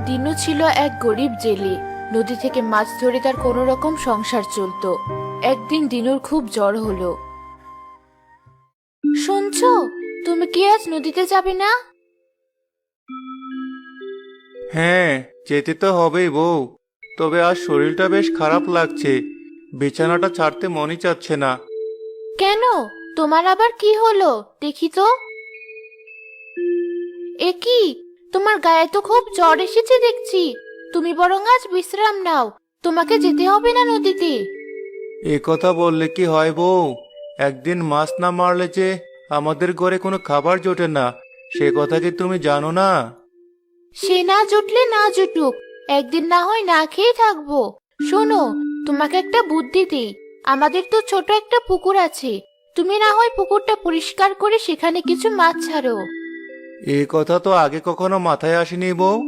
দিনু ছিল এক গরিব জেলে। নদী থেকে মাছ ধরে তার কোনো রকম সংসার চলতো। একদিন দিনুর খুব জ্বর হলো। শুনছো, তুমি কি আজ নদীতে যাবে না? হ্যাঁ, যেতে তো হবেই বউ। তবে আজ শরীরটা বেশ খারাপ লাগছে। বিছানাটা ছাড়তে মনই চাচ্ছে না। কেন, তোমার আবার কি হলো দেখি তো। এ কি, তোমার গায়ে তো খুব জ্বর এসেছে দেখছি। তুমি বরং আজ বিশ্রাম নাও, তোমাকে যেতে হবে না নদীতে। এ কথা বললে কি হয় বউ? একদিন মাছ না মারলে যে আমাদের ঘরে কোনো খাবার জোটে না, সে কথা কি তুমি জানো না? সে না জুটলে না জুটুক, একদিন না হয় না খেয়ে থাকবো। শোনো, তোমাকে একটা বুদ্ধি দিই। আমাদের তো ছোট একটা পুকুর আছে, তুমি না হয় পুকুরটা পরিষ্কার করে সেখানে কিছু মাছ ছাড়ো। এই কথা তো আগে কখনো মাথায় আসেনি বউ।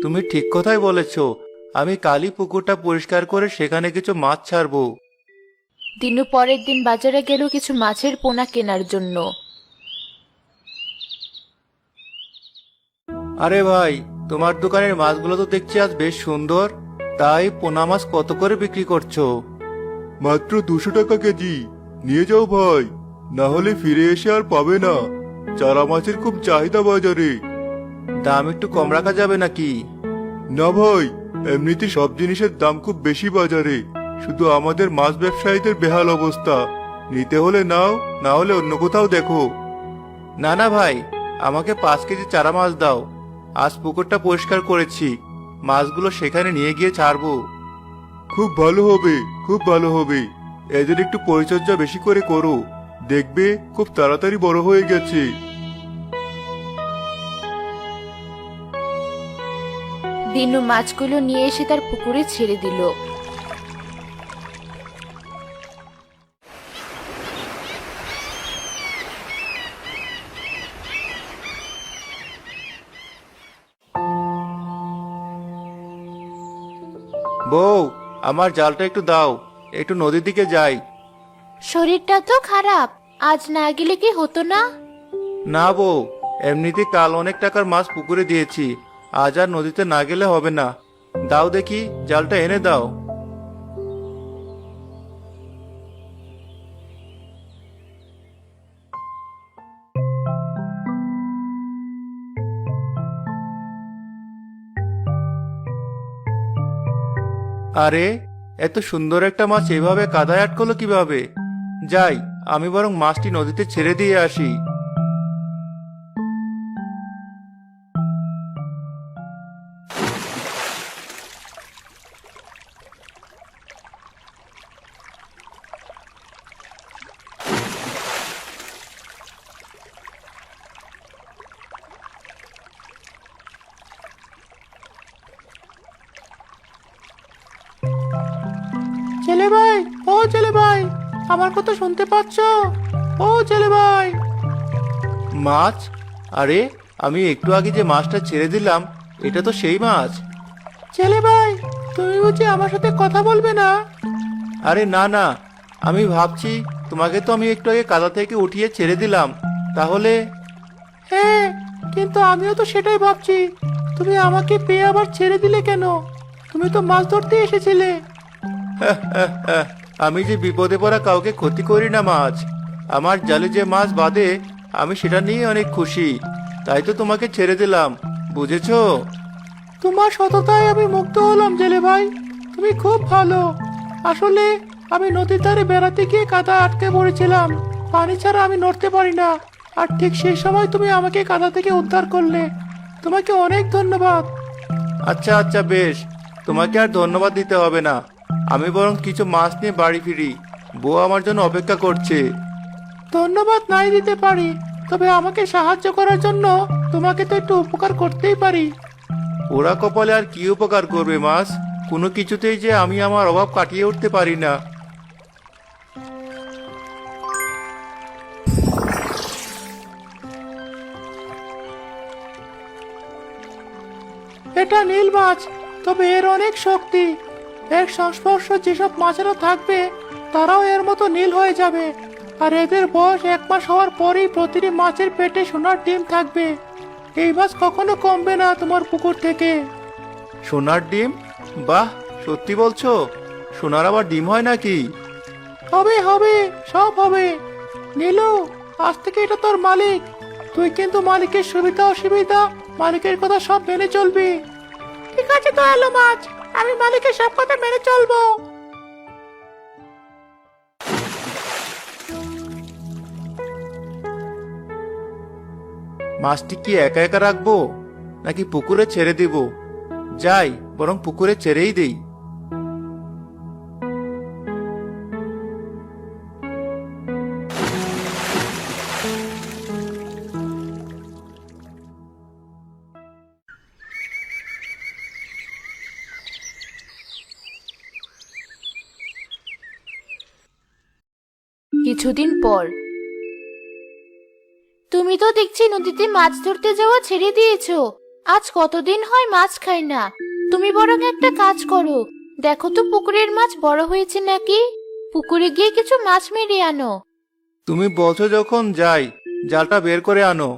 তুমি ঠিক কথাই বলেছো। আমি কালই পুকুরটা পরিষ্কার করে সেখানে কিছু মাছ ছাড়বো। দিনু পরের দিন বাজারে গেল কিছু মাছের পোনা কেনার জন্য। আরে ভাই, তোমার দোকানের মাছগুলো তো দেখছি আজ বেশ সুন্দর। তাই পোনা মাছ কত করে বিক্রি করছো? মাত্র 200 টাকা কেজি। নিয়ে যাও ভাই, না হলে ফিরে এসে আর পাবে না। চারা মাছের খুব চাহিদা বাজারে। দাম একটু কম রাখা যাবে নাকি? না ভাই, এমনিতে সব জিনিসের দাম খুব বেশি বাজারে। শুধু আমাদের মাছ ব্যবসায়ীদের বেহাল অবস্থা। নিতে হলে নাও, না হলে অন্য কোথাও দেখো। না না ভাই, আমাকে 5 কেজি চারা মাছ দাও। আজ পুকুরটা পরিষ্কার করেছি, মাছগুলো সেখানে নিয়ে গিয়ে ছাড়বো। খুব ভালো হবে, খুব ভালো হবে। এদের একটু পরিচর্যা বেশি করে করো, দেখবে খুব তাড়াতাড়ি বড় হয়ে গেছে। দিনু মাছগুলো নিয়ে এসে তার পুকুরে ছেড়ে দিল। বউ, আমার জালটা একটু দাও, একটু নদীর দিকে যাই। শরীরটা তো খারাপ, আজ না গেলে কি হতো না? না বউ, এমনিতে কাল অনেক টাকার মাছ পুকুরে দিয়েছি, আজ আর নদীতে না গেলে হবে না। দাও দেখি, জালটা এনে দাও। আরে, এত সুন্দর একটা মাছ এভাবে কাদায় আটকলো কিভাবে? যাই, আমি বরং মাছটি নদীতে ছেড়ে দিয়ে আসি। ছেলে ভাই, ও ছেলে ভাই, আমার কথা শুনতে পাচ্ছ? ও ছেলে ভাই। মাছ? আরে, আমি একটু আগে যে মাছটা ছেড়ে দিলাম, এটা তো সেই মাছ। ছেলে ভাই, তুমি বুঝি আমার সাথে কথা বলবে না? আরে না না, আমি ভাবছি তোমাকে তো আমি একটু আগে কাদা থেকে উঠিয়ে ছেড়ে দিলাম, তাহলে। হ্যাঁ, কিন্তু আমিও তো সেটাই ভাবছি। তুমি আমাকে পেয়ে আবার ছেড়ে দিলে কেন? তুমি তো মাছ ধরতে এসেছিলে। আমি যে বিপদে পড়া কাউকে ক্ষতি করি না মাছ। আমার জালে যে মাছ বাঁধে, আমি সেটা নিয়ে অনেক খুশি। তাই তো তোমাকে ছেড়ে দিলাম, বুঝেছো? তোমার সততায় আমি মুগ্ধ হলাম জেলে ভাই। তুমি খুব ভালো। আসলে আমি নদীর ধারে বেড়াতে গিয়ে কাদা আটকে পড়েছিলাম। পানি ছাড়া আমি নড়তে পারি না। আর ঠিক সেই সময় তুমি আমাকে কাদা থেকে উদ্ধার করলে। তোমাকে অনেক ধন্যবাদ। আচ্ছা আচ্ছা, বেশ, তোমাকে আর ধন্যবাদ দিতে হবে না। আমি বরং কিছু মাছ নিয়ে বাড়ি ফিরি, বউ আমার জন্য অপেক্ষা করছে। ধন্যবাদ নাই দিতে পারি, তবে আমাকে সাহায্য করার জন্য তোমাকে তো একটু উপকার করতেই পারি। ওরা কপালে আর কি উপকার করবে মাছ? কোনো কিছুতেই যে আমি আমার অভাব কাটিয়ে উঠতে পারি না। এটা নীল মাছ, তবে এর অনেক শক্তি। এর সংস্পর্শ যেসব মাছেরা থাকবে তারাও এর মতো নীল হয়ে যাবে। আর এদের বয়স 1 মাস হওয়ার পরেই প্রতিটি মাছের পেটে সোনার ডিম থাকবে। এই মাছ কখনো কমবে না তোমার পুকুর থেকে। সোনার ডিম? বাহ, সত্যি বলছো? সোনার আবার ডিম হয় নাকি? হবে হবে, সব হবে। নীলু, আজ থেকে এটা তোর মালিক। তুই কিন্তু মালিকের সুবিধা অসুবিধা, মালিকের কথা সব মেনে চলবি। ঠিক আছে দয়ালু মাছ, আমি মালিকের সব কথা মেনে চলবো। মাছটি কি একা একা রাখবো নাকি পুকুরে ছেড়ে দিব? যাই, বরং পুকুরে ছেড়েই দেই। কিছুদিন পর। তুমি তো দেখছি নদীতে মাছ ধরতে যাওয়া ছেড়ে দিয়েছো। আজ কতদিন হয় মাছ খাই না। তুমি বরং একটা কাজ করো, দেখো তো পুকুরের মাছ বড় হয়েছে নাকি। পুকুরে গিয়ে কিছু মাছ মেরে আনো। তুমি বলছো যখন, যাই, জালটা বের করে আনো।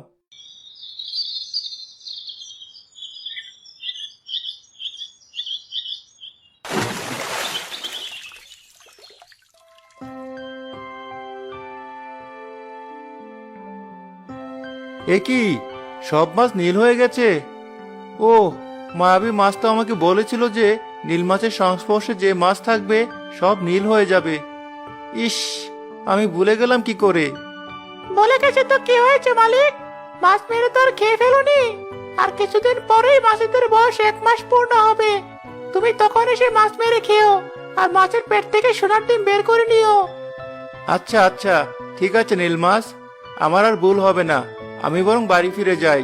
এ কি, সব মাছ নীল হয়ে গেছে? ও, মায়াবী মাছ তো আমাকে বলেছিল যে নীল মাছের সংস্পর্শে যে মাছ থাকবে সব নীল হয়ে যাবে। ইস, আমি ভুলে গেলাম কি করে। বলে গেছে তো কি হয়েছে মালিক? মাছ মেরে তো আর খেয়ে ফেলুনি। আর কিছুদিন পরেই মাছেদের বয়স 1 মাস পূর্ণ হবে। তুমি তখন এসে মাছ মেরে খেও, আর মাছের পেট থেকে সোনার ডিম বের করে নিও। আচ্ছা আচ্ছা, ঠিক আছে নীল মাছ, আমার আর ভুল হবে না। আমি বরং বাড়ি ফিরে যাই।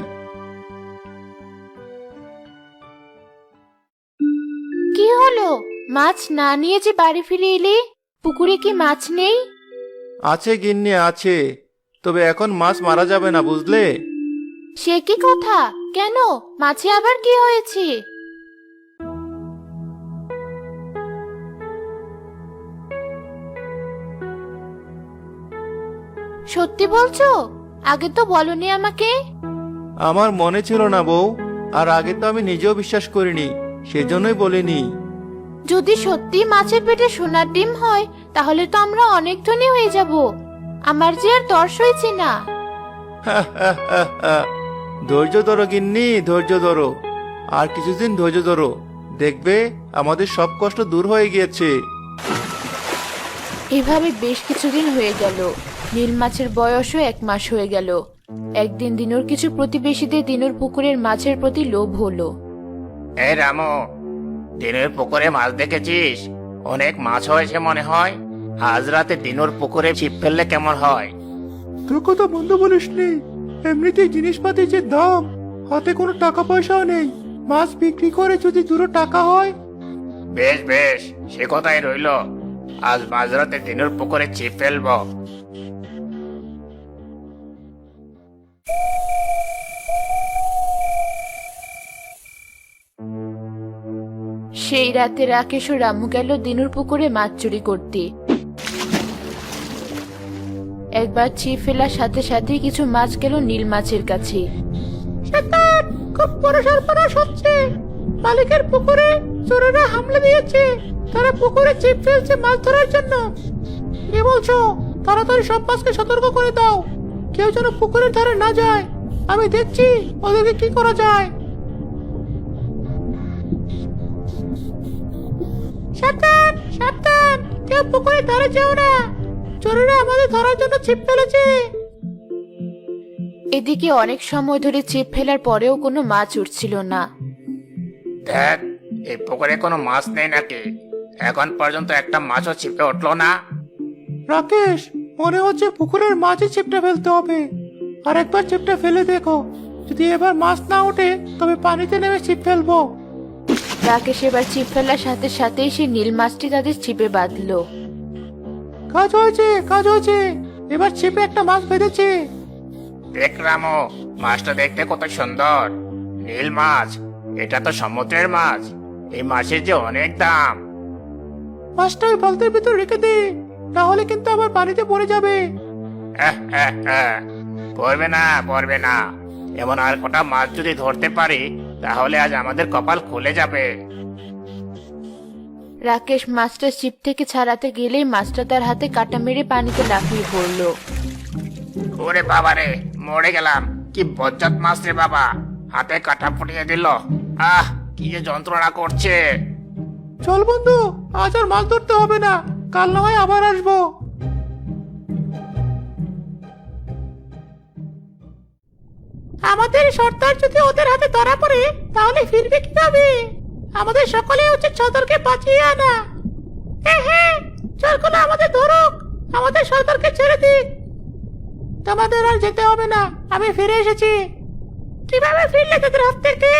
কি হলো, মাছ না নিয়ে যে বাড়ি ফিরে এলে? পুকুরে কি মাছ নেই? আছে গিন্নি, আছে, তবে এখন মাছ মারা যাবে না, বুঝলে? সে কি কথা? কেন, মাছে আবার কি হয়েছে? সত্যি বলছো? আগে তো বলনি আমাকে। আমার মনে ছিল না বউ, আর আগে তো আমি নিজেও বিশ্বাস করিনি, সেজন্যই বলিনি। যদি সত্যি মাছের পেটে সোনার ডিম হয়, তাহলে তো আমরা অনেক ধনী হয়ে যাব। আমার যে আর তর সইছে না। ধৈর্য ধরো গিন্নি, ধৈর্য ধরো, আর কিছুদিন ধৈর্য ধরো, দেখবে আমাদের সব কষ্ট দূর হয়ে গিয়েছে। এভাবে বেশ কিছুদিন হয়ে গেল। নীল মাছের বয়সও 1 মাস হয়ে গেল। একদিন দিনুর কিছু প্রতিবেশীদের দিনুর পুকুরের মাছের প্রতি লোভ হলো। এই রামু, দিনুর পুকুরে মাছ দেখেছিস? অনেক মাছ হয়েছে মনে হয়। আজ রাতে দিনুর পুকুরে ছিপ ফেললে কেমন হয়? তোর কথা বন্ধ বলিস নি। এমনিতেই জিনিসপাতির যে দাম, হাতে কোনো টাকা পয়সাও নেই। মাছ বিক্রি করে যদি 2 টাকা হয়। বেশ বেশ, সে কথাই রইল। আজ মাঝরাতে দিনুর পুকুরে ছিপ ফেলবো। সেই রাতে রাকেশ ও রামু গেল দিনুর পুকুরে মাছ চুরি করতে। একবার ছিপ ফেলার সাথে সাথে কিছু মাছ গেল নীল মাছের কাছে। খুব বড় সর্বনাশ হচ্ছে। মালিকের পুকুরে চোরেরা হামলা দিয়েছে। তারা পুকুরে ছিপ ফেলছে মাছ ধরার জন্য। কি বলছো? তাড়াতাড়ি সব মাছকে সতর্ক করে দাও, কেউ যেন পুকুরের ধারে না যায়। আমি দেখছি ওদেরকে কি করা যায়। সাবধান সাবধান, কেউ পুকুরের ধারে যেও না। চোরেরা আমাদের ধরার জন্য ছিপ ফেলেছে। এদিকে অনেক সময় ধরে ছিপ ফেলার পরেও কোনো মাছ উঠছিল না। দেখ, এই পুকুরে কোনো মাছ নেই নাকি? এখন পর্যন্ত একটা মাছও ছিপে উঠলো না। রাকেশ, মনে হচ্ছে পুকুরের মাঝে ছিপটা ফেলতে হবে। আর একবার ছিপটা ফেলে দেখো, যদি এবার মাছ না ওঠে তবে পানিতে নেমে ছিপ ফেলবো। রাকেশ এবার ছিপ ফেলার সাথে সাথেই সে নীল মাছটি তাদের ছিপে বাঁধলো। কাজ হয়েছে, কাজ হয়েছে। এবার ছিপে একটা মাছ বেঁধেছে। দেখ রামু, মাছটা দেখতে কত সুন্দর। নীল মাছ, এটা তো সমুদ্রের মাছ। এই মাছের যে অনেক দাম। মাছটা ওই বালতির ভিতর রেখে দে, না হলে কিন্তু আবার পানিতে পড়ে যাবে। পড়বে না, পড়বে না। এমন আর কটা মাছ যদি ধরতে পারি, তাহলে আজ আমাদের কপাল খুলে যাবে। রাকেশ মাছটা ছিপ থেকে ছাড়াতে গেলেই মাছটা তার হাতে কাটা মেরে পানিতে লাফিয়ে পড়লো। ওরে বাবারে, মরে গেলাম। কি বজ্জাত মাছ রে বাবা, হাতে কাটা ফুটিয়ে দিল। আহ, কি যে যন্ত্রণা করছে। চল বন্ধু, আজ আর মাছ ধরতে হবে না, কাল না হয় আবার আসবো। আমাদের সর্দার যদি ওদের হাতে ধরা পড়ে তাহলে ফিরবে কিভাবে? আমাদের সকলে উচিত সর্দারকে বাঁচিয়ে আনা। হ্যাঁ হ্যাঁ, চলগুলো আমাদের ধরুক, আমাদের সর্দারকে ছেড়ে দিক। তোমাদের আর যেতে হবে না, আমি ফিরে এসেছি। কিভাবে ফিরলে তাদের হাত থেকে?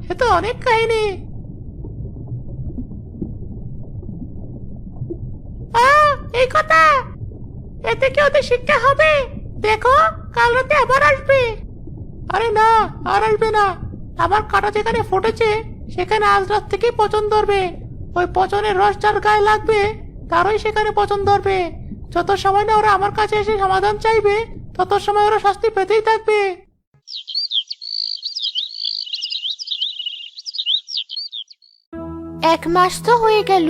সে তো অনেক কাহিনী। এই কথা, এতে কি ওদের শিক্ষা হবে? দেখো, কাল রাতে আবার আসবে। আরে না, আর আসবে না। আমার কাটা যেখানে ফুটেছে সেখানে আজ রাত থেকেই পচন ধরবে। ওই পচনের রস যার গায়ে লাগবে তারই সেখানে পচন ধরবে। যত সময় না ওরা আমার কাছে এসে সমাধান চাইবে তত সময় ওরা শাস্তি পেতেই থাকবে। এক মাস তো হয়ে গেল,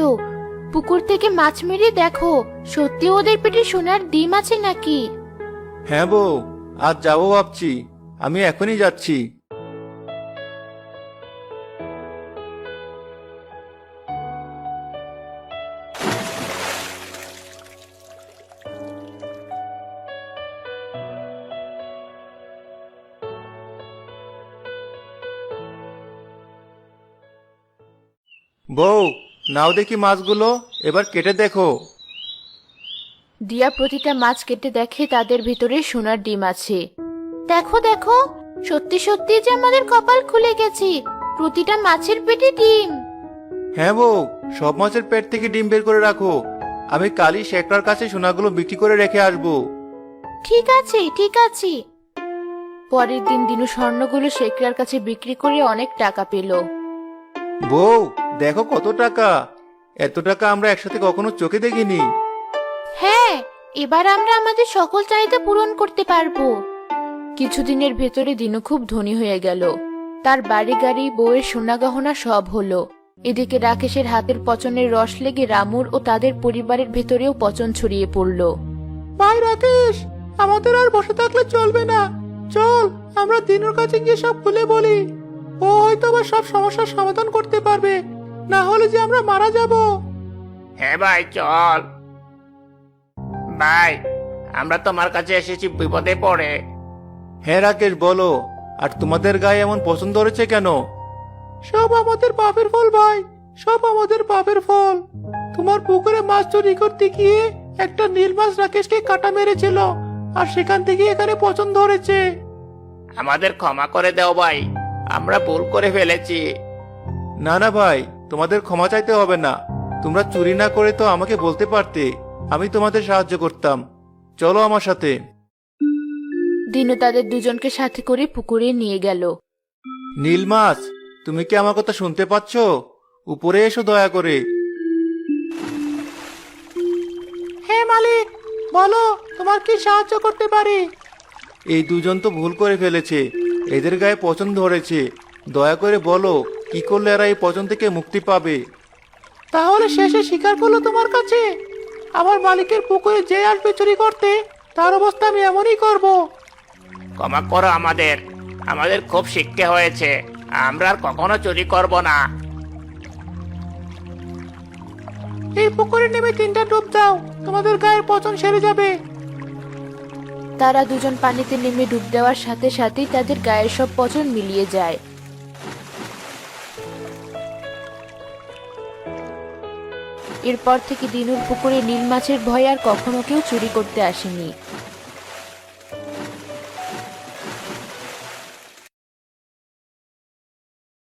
পুকুর থেকে মাছ মেরে দেখো সত্যি ওদের পেটে সোনার ডিম আছে নাকি। হ্যাঁ বউ, আজ যাবো ভাবছি, আমি এখনই যাচ্ছি। বউ, নাও দেখি মাছগুলো, এবার কেটে দেখো। দিয়া প্রতিটা মাছ কেটে দেখে তাদের ভিতরে সোনার ডিম আছে। দেখো দেখো, সত্যি সত্যি যে আমাদের কপাল খুলে গেছে, প্রতিটা মাছের পেটে ডিম। হ্যাঁ বউ, সব মাছের পেট থেকে ডিম বের করে রাখো, আমি কালই শেখরার কাছে সোনাগুলো বিক্রি করে রেখে আসবো। ঠিক আছে ঠিক আছে। পরের দিন দিনু স্বর্ণগুলো শেখরার কাছে বিক্রি করে অনেক টাকা পেল। বউ, দেখো কত টাকা, এত টাকা আমরা একসাথে কখনো চোখে দেখিনি। হ্যাঁ, এবার আমরা আমাদের সকল চাহিদা পূরণ করতে পারবো। কিছুদিনের ভেতরে দিনু খুব ধনী হয়ে গেল। তার বাড়ি গাড়ি, বউয়ের সোনা গহনা সব হলো। এদিকে রাকেশের হাতের পচনের রস লেগে রামুর ও তাদের পরিবারের ভেতরেও পচন ছড়িয়ে পড়ল। ভাই রাকেশ, আমাদের আর বসে থাকলে চলবে না। চল, আমরা দিনুর কাছে গিয়ে সব খুলে বলি। ও হয়তো আবার সব সমস্যার সমাধান করতে পারবে, না হলে যে আমরা মারা যাব। হ্যাঁ ভাই, চল। ভাই, আমরা তোমার কাছে এসেছি বিপদে পড়ে। হ্যাঁ রাকেশ, বলো, আর তোমাদের গায়ে এমন পছন্দ ধরেছে কেন? সব আমাদের পাপের ফল ভাই, সব আমাদের পাপের ফল। তোমার পুকুরে মাছ চুরি করতে গিয়ে একটা নীল মাছ রাকেশকে কাটা মেরেছিল, আর সেখান থেকে এখানে পছন্দ ধরেছে। আমাদের ক্ষমা করে দাও ভাই, আমরা ভুল করে ফেলেছি। না না ভাই, তোমাদের ক্ষমা চাইতে হবে না। তোমরা চুরি না করে তো আমাকে বলতে পারতে, আমি তোমাদের সাহায্য করতাম। চলো আমার সাথে। দিনু তাদের দুজনকে সাথে করে পুকুরে নিয়ে গেল। নীল মাছ, তুমি কি আমার কথা শুনতে পাচ্ছ? উপরে এসো দয়া করে। হ্যাঁ মালিক, বলো, তোমার কি সাহায্য করতে পারি? এই দুজন তো ভুল করে ফেলেছে, এদের গায়ে পচন ধরেছে। দয়া করে বলো, কি করলে এরা এই পচন থেকে মুক্তি পাবে? তাহলে শেষে স্বীকার করলো তোমার কাছে? আমার মালিকের পুকুরে যে আসবে চুরি করতে, তার অবস্থা আমি এমনই করব। ক্ষমা করো আমাদের, আমাদের খুব শিক্ষা হয়েছে, আমরা আর কখনো চুরি করব না। এই পুকুরে নেমে 3টা ডুব দাও, তোমাদের গায়ের পচন সেরে যাবে। তারা দুজন পানিতে নেমে ডুব দেওয়ার সাথে সাথেই তাদের গায়ের সব পচন মিলিয়ে যায়। এরপর থেকে দিনুর পুকুরে নীল মাছের ভয় আর কখনো কেউ চুরি করতে আসেনি।